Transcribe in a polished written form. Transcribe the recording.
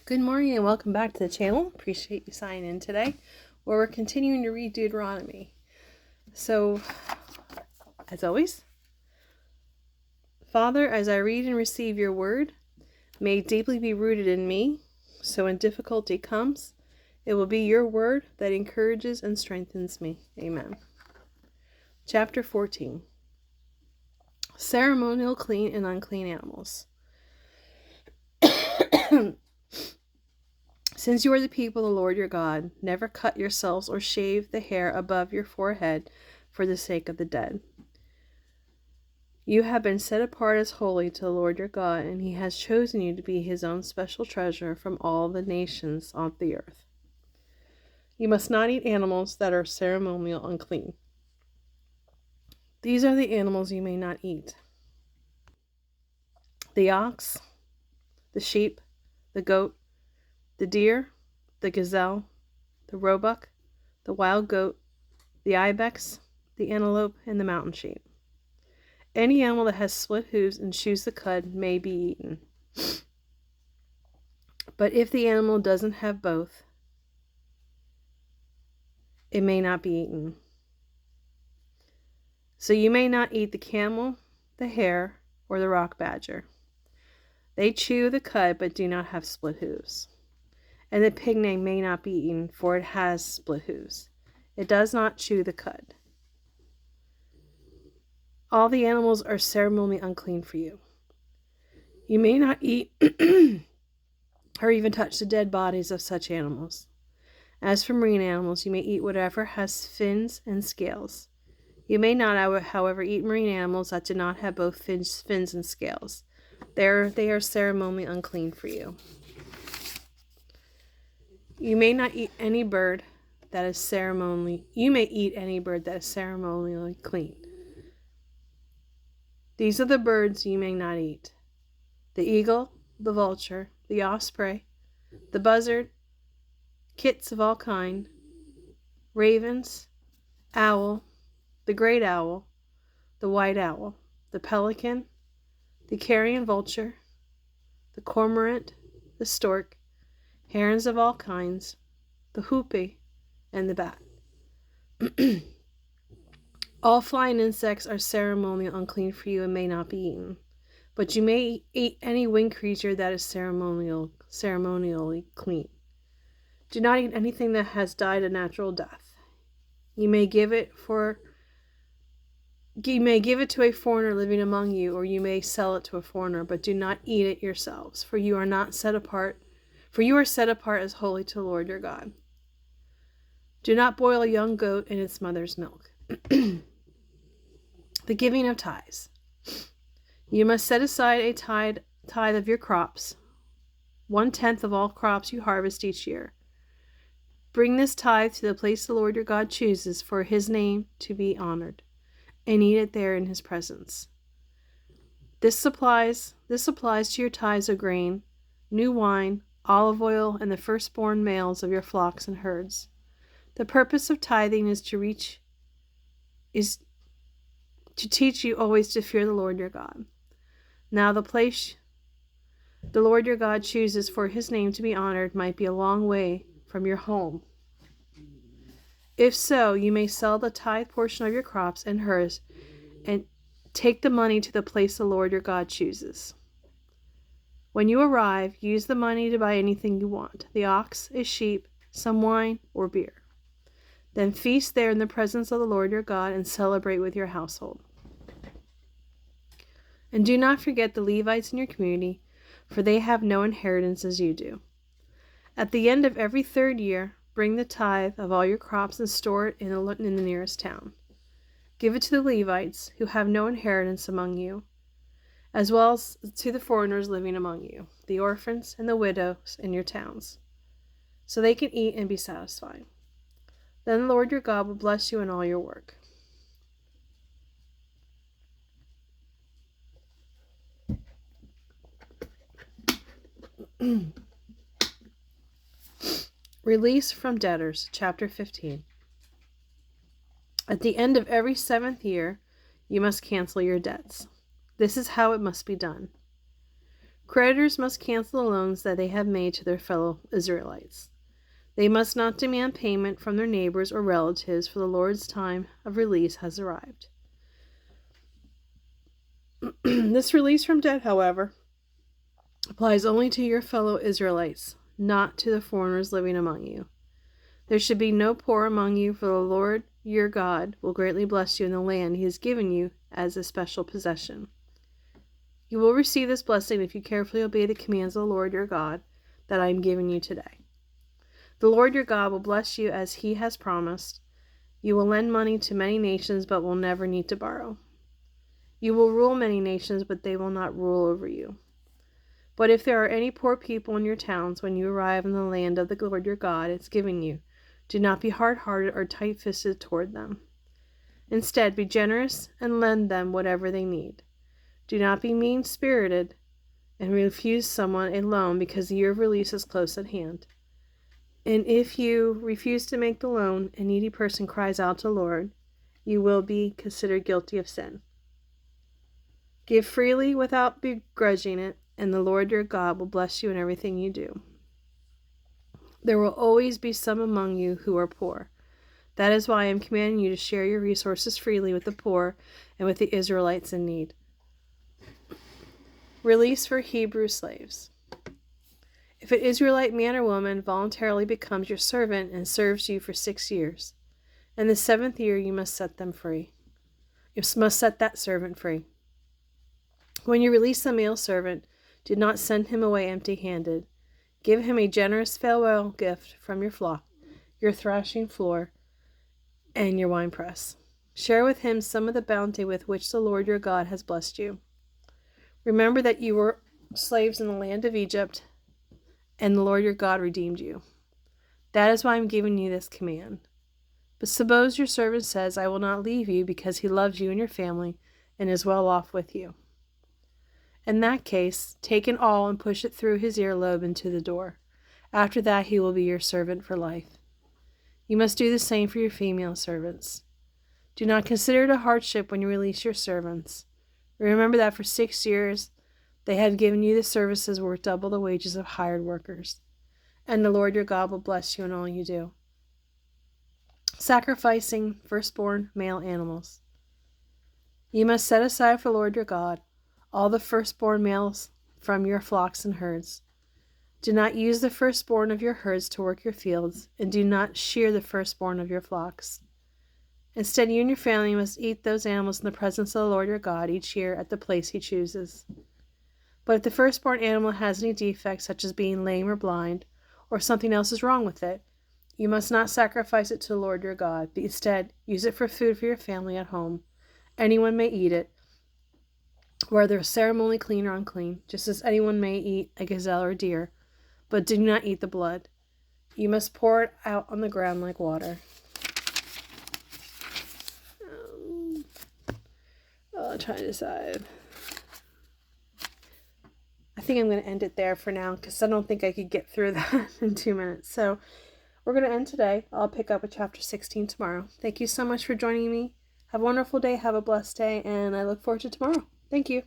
Good morning and welcome back to the channel. Appreciate you signing in today, where we're continuing to read Deuteronomy. So, as always, Father, as I read and receive your word, may it deeply be rooted in me, so when difficulty comes, it will be your word that encourages and strengthens me. Amen. Chapter 14. Ceremonial clean and unclean animals. Since you are the people of the Lord your God, never cut yourselves or shave the hair above your forehead for the sake of the dead. You have been set apart as holy to the Lord your God, and he has chosen you to be his own special treasure from all the nations on the earth. You must not eat animals that are ceremonial unclean. These are the animals you may not eat: the ox, the sheep, the goat, the deer, the gazelle, the roebuck, the wild goat, the ibex, the antelope, and the mountain sheep. Any animal that has split hooves and chews the cud may be eaten. But if the animal doesn't have both, it may not be eaten. So you may not eat the camel, the hare, or the rock badger. They chew the cud but do not have split hooves. And the pygmy may not be eaten, for it has split hooves. It does not chew the cud. All the animals are ceremonially unclean for you. You may not eat or even touch the dead bodies of such animals. As for marine animals, you may eat whatever has fins and scales. You may not, however, eat marine animals that do not have both fins and scales. They are ceremonially unclean for you. You may eat any bird that is ceremonially clean. These are the birds you may not eat: the eagle, the vulture, the osprey, the buzzard, kits of all kind, ravens, owl, the great owl, the white owl, the pelican, the carrion vulture, the cormorant, the stork, herons of all kinds, the hoopie, and the bat. All flying insects are ceremonially unclean for you and may not be eaten. But you may eat any winged creature that is ceremonially clean. Do not eat anything that has died a natural death. You may give it to a foreigner living among you, or you may sell it to a foreigner, but do not eat it yourselves, for you are set apart as holy to the Lord your God. Do not boil a young goat in its mother's milk. The giving of tithes. You must set aside a tithe of your crops, 1/10 of all crops you harvest each year. Bring this tithe to the place the Lord your God chooses for his name to be honored, and eat it there in his presence. This applies to your tithes of grain, new wine, olive oil, and the firstborn males of your flocks and herds. The purpose of tithing is to teach you always to fear the Lord your God. Now the place the Lord your God chooses for his name to be honored might be a long way from your home. If so, you may sell the tithe portion of your crops and herds and take the money to the place the Lord your God chooses. When you arrive, use the money to buy anything you want: the ox, a sheep, some wine, or beer. Then feast there in the presence of the Lord your God and celebrate with your household. And do not forget the Levites in your community, for they have no inheritance as you do. At the end of every 3rd year, bring the tithe of all your crops and store it in the nearest town. Give it to the Levites, who have no inheritance among you, as well as to the foreigners living among you, the orphans and the widows in your towns, so they can eat and be satisfied. Then the Lord your God will bless you in all your work. Release from debtors, chapter 15. At the end of every 7th year, you must cancel your debts. This is how it must be done. Creditors must cancel the loans that they have made to their fellow Israelites. They must not demand payment from their neighbors or relatives, for the Lord's time of release has arrived. This release from debt, however, applies only to your fellow Israelites, not to the foreigners living among you. There should be no poor among you, for the Lord your God will greatly bless you in the land he has given you as a special possession. You will receive this blessing if you carefully obey the commands of the Lord your God that I am giving you today. The Lord your God will bless you as he has promised. You will lend money to many nations, but will never need to borrow. You will rule many nations, but they will not rule over you. But if there are any poor people in your towns when you arrive in the land of the Lord your God is giving you, do not be hard-hearted or tight-fisted toward them. Instead, be generous and lend them whatever they need. Do not be mean-spirited and refuse someone a loan because the year of release is close at hand. And if you refuse to make the loan, a needy person cries out to the Lord, you will be considered guilty of sin. Give freely without begrudging it, and the Lord your God will bless you in everything you do. There will always be some among you who are poor. That is why I am commanding you to share your resources freely with the poor and with the Israelites in need. Release for Hebrew slaves. If an Israelite man or woman voluntarily becomes your servant and serves you for 6 years, in the 7th year you must set them free. You must set that servant free. When you release the male servant, do not send him away empty-handed. Give him a generous farewell gift from your flock, your thrashing floor, and your winepress. Share with him some of the bounty with which the Lord your God has blessed you. Remember that you were slaves in the land of Egypt, and the Lord your God redeemed you. That is why I am giving you this command. But suppose your servant says, I will not leave you because he loves you and your family and is well off with you. In that case, take an awl and push it through his earlobe into the door. After that, he will be your servant for life. You must do the same for your female servants. Do not consider it a hardship when you release your servants. Remember that for 6 years, they have given you the services worth double the wages of hired workers. And the Lord your God will bless you in all you do. Sacrificing firstborn male animals. You must set aside for the Lord your God all the firstborn males from your flocks and herds. Do not use the firstborn of your herds to work your fields, and do not shear the firstborn of your flocks. Instead, you and your family must eat those animals in the presence of the Lord your God each year at the place he chooses. But if the firstborn animal has any defects, such as being lame or blind, or something else is wrong with it, you must not sacrifice it to the Lord your God, but instead use it for food for your family at home. Anyone may eat it, whether ceremonially clean or unclean, just as anyone may eat a gazelle or deer, but do not eat the blood. You must pour it out on the ground like water. I'll try to decide. I think I'm going to end it there for now because I don't think I could get through that in 2 minutes. So we're going to end today. I'll pick up with chapter 16 tomorrow. Thank you so much for joining me. Have a wonderful day. Have a blessed day. And I look forward to tomorrow. Thank you.